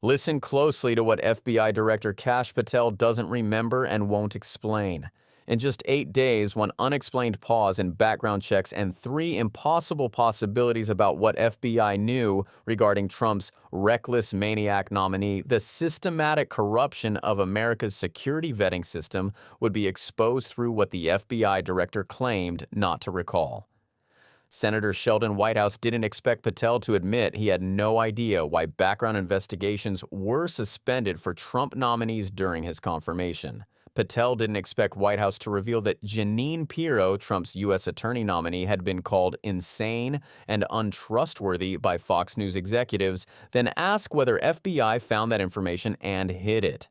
Listen closely to what FBI Director Kash Patel doesn't remember and won't explain. In just 8 days, one unexplained pause in background checks and 3 impossible possibilities about what FBI knew regarding Trump's reckless maniac nominee, the systematic corruption of America's security vetting system would be exposed through what the FBI director claimed not to recall. Senator Sheldon Whitehouse didn't expect Patel to admit he had no idea why background investigations were suspended for Trump nominees during his confirmation. Patel didn't expect Whitehouse to reveal that Jeanine Pirro, Trump's U.S. Attorney nominee, had been called insane and untrustworthy by Fox News executives, then ask whether FBI found that information and hid it.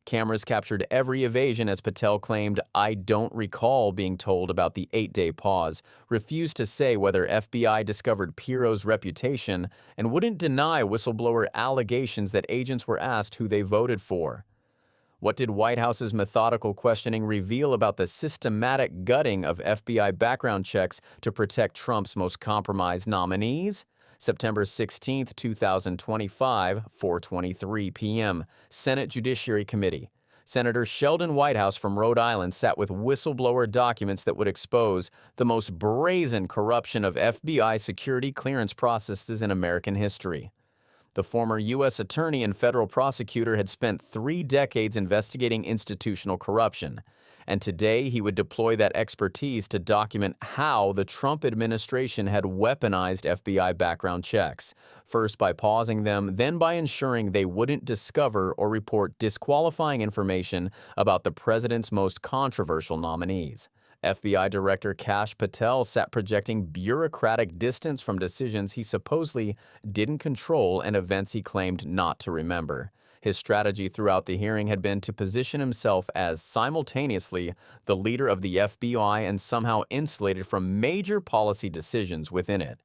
Cameras captured every evasion as Patel claimed, "I don't recall being told about the 8-day pause," refused to say whether FBI discovered Pirro's reputation, and wouldn't deny whistleblower allegations that agents were asked who they voted for. What did White House's methodical questioning reveal about the systematic gutting of FBI background checks to protect Trump's most compromised nominees? September 16, 2025, 4:23 p.m., Senate Judiciary Committee. Senator Sheldon Whitehouse from Rhode Island sat with whistleblower documents that would expose the most brazen corruption of FBI security clearance processes in American history. The former U.S. attorney and federal prosecutor had spent 3 decades investigating institutional corruption, and today he would deploy that expertise to document how the Trump administration had weaponized FBI background checks, first by pausing them, then by ensuring they wouldn't discover or report disqualifying information about the president's most controversial nominees. FBI Director Kash Patel sat projecting bureaucratic distance from decisions he supposedly didn't control and events he claimed not to remember. His strategy throughout the hearing had been to position himself as simultaneously the leader of the FBI and somehow insulated from major policy decisions within it.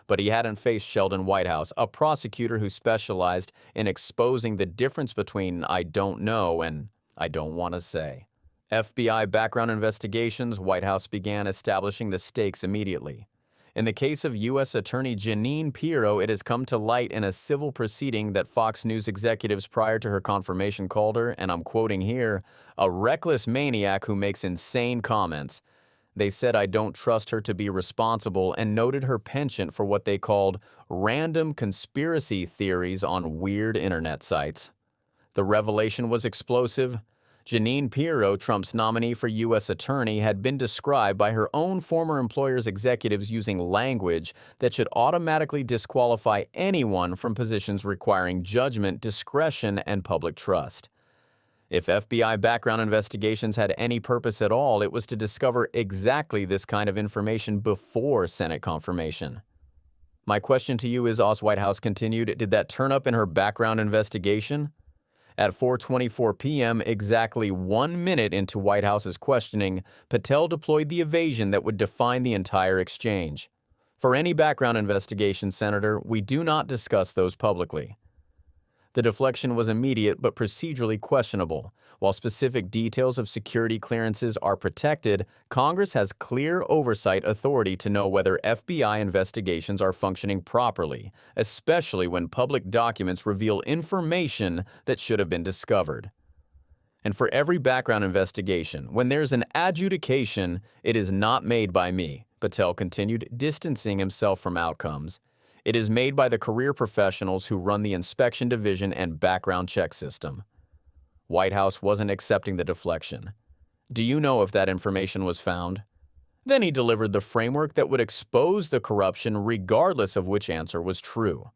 But he hadn't faced Sheldon Whitehouse, a prosecutor who specialized in exposing the difference between "I don't know" and "I don't want to say." FBI background investigations, Whitehouse began establishing the stakes immediately. In the case of U.S. Attorney Jeanine Pirro, it has come to light in a civil proceeding that Fox News executives prior to her confirmation called her, and I'm quoting here, "a reckless maniac who makes insane comments." They said I don't trust her to be responsible and noted her penchant for what they called random conspiracy theories on weird internet sites. The revelation was explosive. Jeanine Pirro, Trump's nominee for U.S. Attorney, had been described by her own former employer's executives using language that should automatically disqualify anyone from positions requiring judgment, discretion, and public trust. If FBI background investigations had any purpose at all, it was to discover exactly this kind of information before Senate confirmation. My question to you is, Oz Whitehouse continued, did that turn up in her background investigation? At 4:24 p.m., exactly 1 minute into Whitehouse's questioning, Patel deployed the evasion that would define the entire exchange. For any background investigation, Senator, we do not discuss those publicly. The deflection was immediate but procedurally questionable. While specific details of security clearances are protected, Congress has clear oversight authority to know whether FBI investigations are functioning properly, especially when public documents reveal information that should have been discovered. And for every background investigation, when there's an adjudication, it is not made by me, Patel continued, distancing himself from outcomes. It is made by the career professionals who run the inspection division and background check system. Whitehouse wasn't accepting the deflection. Do you know if that information was found? Then he delivered the framework that would expose the corruption regardless of which answer was true.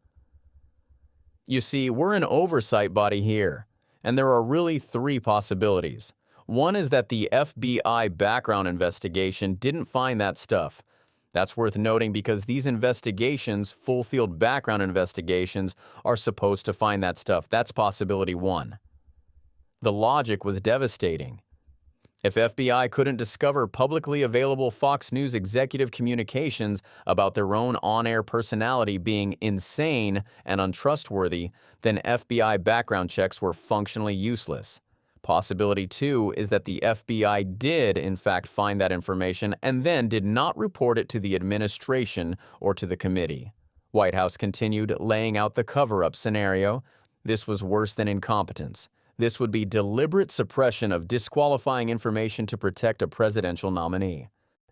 You see, we're an oversight body here, and there are really 3 possibilities. One is that the FBI background investigation didn't find that stuff. That's worth noting because these investigations, full-field background investigations, are supposed to find that stuff. That's possibility 1. The logic was devastating. If FBI couldn't discover publicly available Fox News executive communications about their own on-air personality being insane and untrustworthy, then FBI background checks were functionally useless. Possibility 2 is that the FBI did, in fact, find that information and then did not report it to the administration or to the committee. Whitehouse continued, laying out the cover-up scenario. This was worse than incompetence. This would be deliberate suppression of disqualifying information to protect a presidential nominee.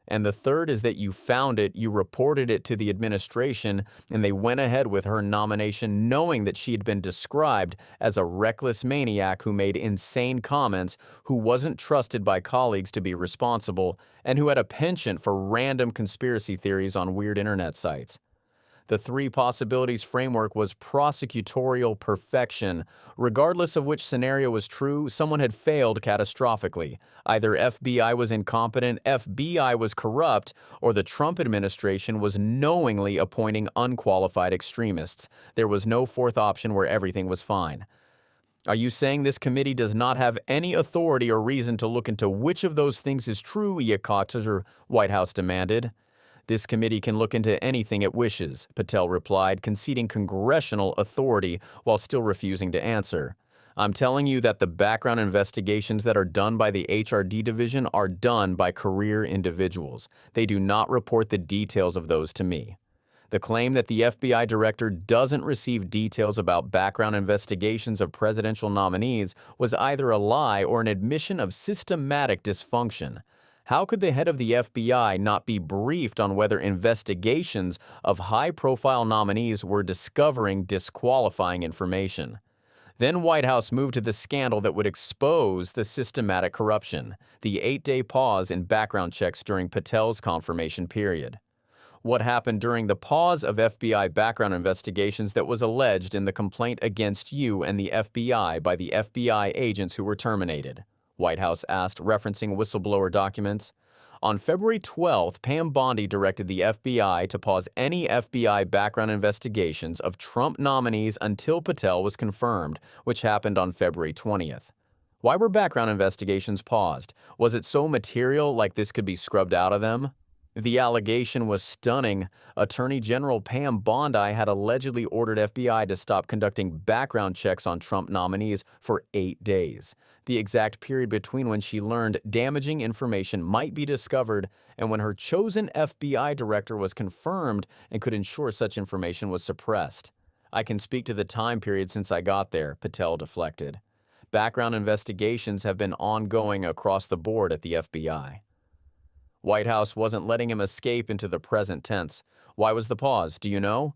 And the third is that you found it, you reported it to the administration, and they went ahead with her nomination knowing that she had been described as a reckless maniac who made insane comments, who wasn't trusted by colleagues to be responsible, and who had a penchant for random conspiracy theories on weird internet sites. The three possibilities framework was prosecutorial perfection. Regardless of which scenario was true, someone had failed catastrophically. Either FBI was incompetent, FBI was corrupt, or the Trump administration was knowingly appointing unqualified extremists. There was no fourth option where everything was fine. Are you saying this committee does not have any authority or reason to look into which of those things is true, Yakatsur, Whitehouse demanded. This committee can look into anything it wishes, Patel replied, conceding congressional authority while still refusing to answer. I'm telling you that the background investigations that are done by the HRD division are done by career individuals. They do not report the details of those to me. The claim that the FBI director doesn't receive details about background investigations of presidential nominees was either a lie or an admission of systematic dysfunction. How could the head of the FBI not be briefed on whether investigations of high-profile nominees were discovering disqualifying information? Then Whitehouse moved to the scandal that would expose the systematic corruption, the 8-day pause in background checks during Patel's confirmation period. What happened during the pause of FBI background investigations that was alleged in the complaint against you and the FBI by the FBI agents who were terminated? Whitehouse asked, referencing whistleblower documents. On February 12th, Pam Bondi directed the FBI to pause any FBI background investigations of Trump nominees until Patel was confirmed, which happened on February 20th. Why were background investigations paused? Was it so material like this could be scrubbed out of them? The allegation was stunning. Attorney General Pam Bondi had allegedly ordered FBI to stop conducting background checks on Trump nominees for 8 days, the exact period between when she learned damaging information might be discovered and when her chosen FBI director was confirmed and could ensure such information was suppressed. I can speak to the time period since I got there, Patel deflected. Background investigations have been ongoing across the board at the FBI. Whitehouse wasn't letting him escape into the present tense. Why was the pause? Do you know?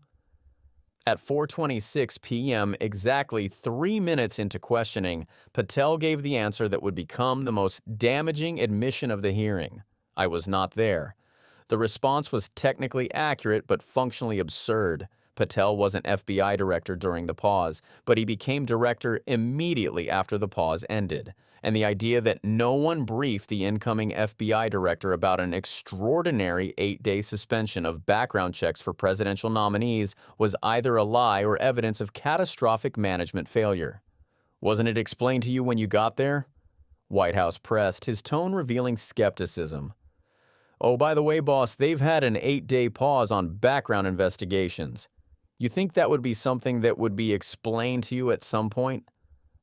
At 4:26 p.m., exactly 3 minutes into questioning, Patel gave the answer that would become the most damaging admission of the hearing. I was not there. The response was technically accurate but functionally absurd. Patel wasn't FBI director during the pause, but he became director immediately after the pause ended. And the idea that no one briefed the incoming FBI director about an extraordinary 8-day suspension of background checks for presidential nominees was either a lie or evidence of catastrophic management failure. Wasn't it explained to you when you got there? Whitehouse pressed, his tone revealing skepticism. Oh, by the way, boss, they've had an 8-day pause on background investigations. You think that would be something that would be explained to you at some point?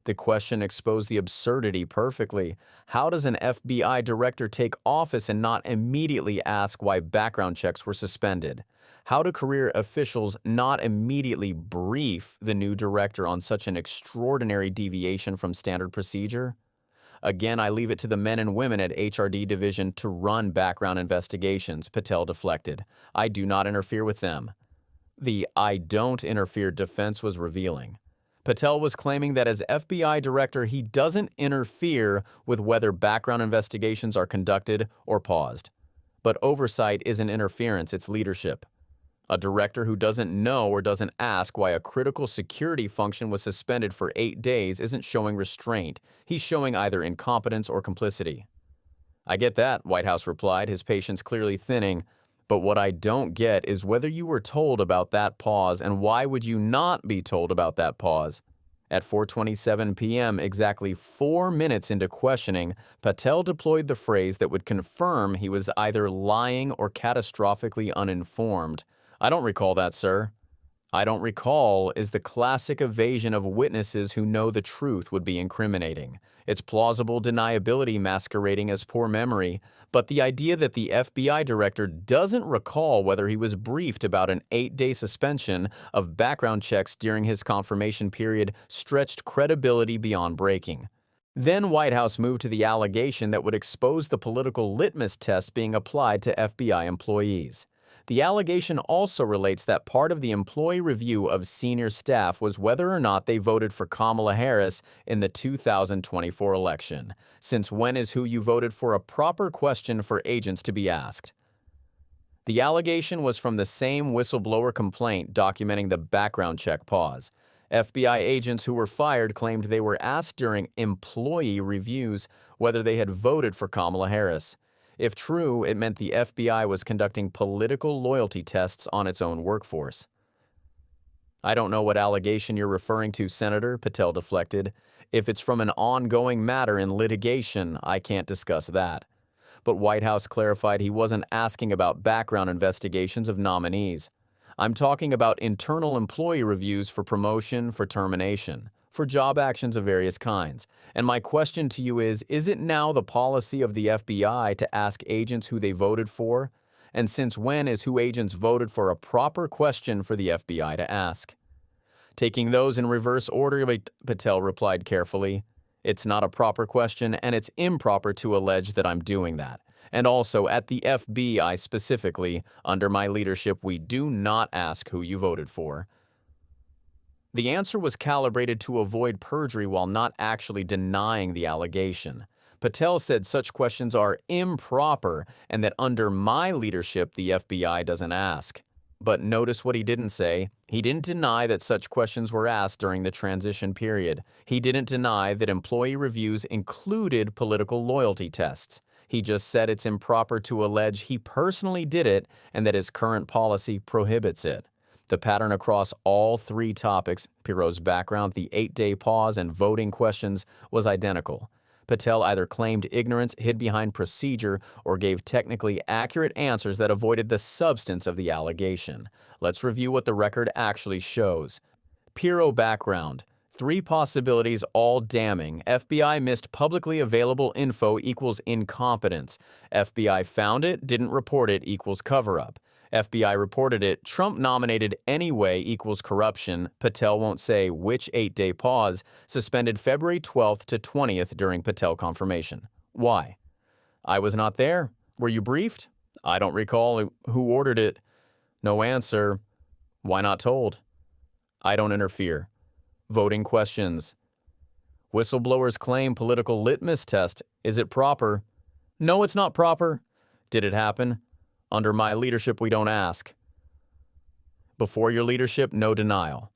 The question exposed the absurdity perfectly. How does an FBI director take office and not immediately ask why background checks were suspended? How do career officials not immediately brief the new director on such an extraordinary deviation from standard procedure? Again, I leave it to the men and women at HRD Division to run background investigations, Patel deflected. I do not interfere with them. The "I don't interfere" defense was revealing. Patel was claiming that as FBI director, he doesn't interfere with whether background investigations are conducted or paused. But oversight isn't interference, it's leadership. A director who doesn't know or doesn't ask why a critical security function was suspended for 8 days isn't showing restraint. He's showing either incompetence or complicity. I get that, Whitehouse replied, his patience clearly thinning. But what I don't get is whether you were told about that pause and why would you not be told about that pause? At 4:27 p.m., exactly 4 minutes into questioning, Patel deployed the phrase that would confirm he was either lying or catastrophically uninformed. I don't recall that, sir. "I don't recall" is the classic evasion of witnesses who know the truth would be incriminating. It's plausible deniability masquerading as poor memory, but the idea that the FBI director doesn't recall whether he was briefed about an 8-day suspension of background checks during his confirmation period stretched credibility beyond breaking. Then Whitehouse moved to the allegation that would expose the political litmus test being applied to FBI employees. The allegation also relates that part of the employee review of senior staff was whether or not they voted for Kamala Harris in the 2024 election, since when is who you voted for a proper question for agents to be asked. The allegation was from the same whistleblower complaint documenting the background check pause. FBI agents who were fired claimed they were asked during employee reviews whether they had voted for Kamala Harris. If true, it meant the FBI was conducting political loyalty tests on its own workforce. "I don't know what allegation you're referring to, Senator," Patel deflected. "If it's from an ongoing matter in litigation, I can't discuss that." But Whitehouse clarified he wasn't asking about background investigations of nominees. "I'm talking about internal employee reviews for promotion, for termination, for job actions of various kinds. And my question to you is it now the policy of the FBI to ask agents who they voted for? And since when is who agents voted for a proper question for the FBI to ask?" "Taking those in reverse order," Patel replied carefully. "It's not a proper question, and it's improper to allege that I'm doing that. And also, at the FBI specifically, under my leadership, we do not ask who you voted for." The answer was calibrated to avoid perjury while not actually denying the allegation. Patel said such questions are improper and that under my leadership, the FBI doesn't ask. But notice what he didn't say. He didn't deny that such questions were asked during the transition period. He didn't deny that employee reviews included political loyalty tests. He just said it's improper to allege he personally did it and that his current policy prohibits it. The pattern across all three topics, Pirro's background, the 8-day pause, and voting questions, was identical. Patel either claimed ignorance, hid behind procedure, or gave technically accurate answers that avoided the substance of the allegation. Let's review what the record actually shows. Pirro background. 3 possibilities, all damning. FBI missed publicly available info equals incompetence. FBI found it, didn't report it equals cover-up. FBI reported it, Trump nominated anyway equals corruption. Patel won't say which 8-day pause. Suspended February 12th to 20th during Patel confirmation. Why? "I was not there." "Were you briefed?" "I don't recall." "Who ordered it?" "No answer." "Why not told?" "I don't interfere." Voting questions. Whistleblowers claim political litmus test. Is it proper? "No, it's not proper." "Did it happen?" "Under my leadership, we don't ask." Before your leadership, no denial.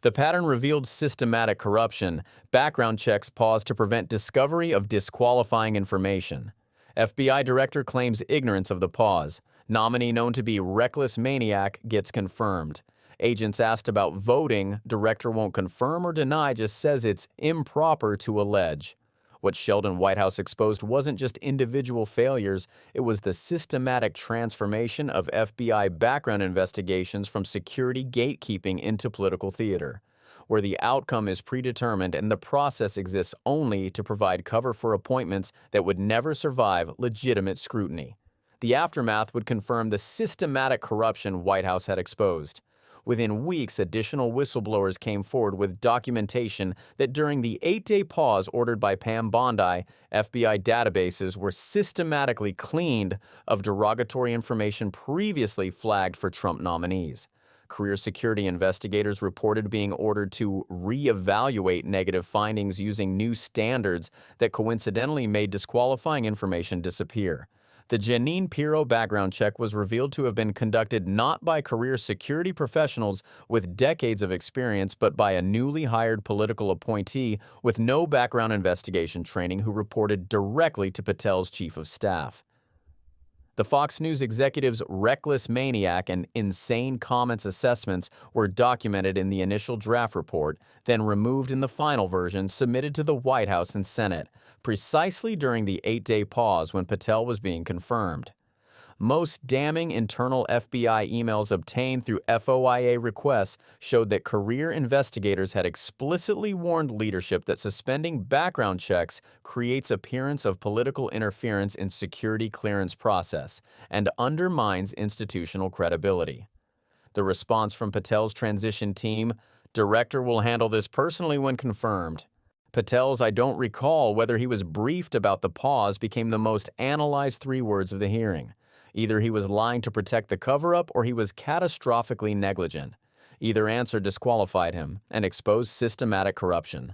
The pattern revealed systematic corruption. Background checks paused to prevent discovery of disqualifying information. FBI director claims ignorance of the pause. Nominee known to be reckless maniac gets confirmed. Agents asked about voting, director won't confirm or deny, just says it's improper to allege. What Sheldon Whitehouse exposed wasn't just individual failures, it was the systematic transformation of FBI background investigations from security gatekeeping into political theater, where the outcome is predetermined and the process exists only to provide cover for appointments that would never survive legitimate scrutiny. The aftermath would confirm the systematic corruption Whitehouse had exposed. Within weeks, additional whistleblowers came forward with documentation that during the 8-day pause ordered by Pam Bondi, FBI databases were systematically cleaned of derogatory information previously flagged for Trump nominees. Career security investigators reported being ordered to reevaluate negative findings using new standards that coincidentally made disqualifying information disappear. The Jeanine Pirro background check was revealed to have been conducted not by career security professionals with decades of experience, but by a newly hired political appointee with no background investigation training who reported directly to Patel's chief of staff. The Fox News executive's reckless maniac and insane comments assessments were documented in the initial draft report, then removed in the final version submitted to the White House and Senate, precisely during the 8-day pause when Patel was being confirmed. Most damning internal FBI emails obtained through FOIA requests showed that career investigators had explicitly warned leadership that suspending background checks creates appearance of political interference in security clearance process and undermines institutional credibility. The response from Patel's transition team: "Director will handle this personally when confirmed." Patel's "I don't recall whether he was briefed about the pause" became the most analyzed 3 words of the hearing. Either he was lying to protect the cover-up or he was catastrophically negligent. Either answer disqualified him and exposed systematic corruption.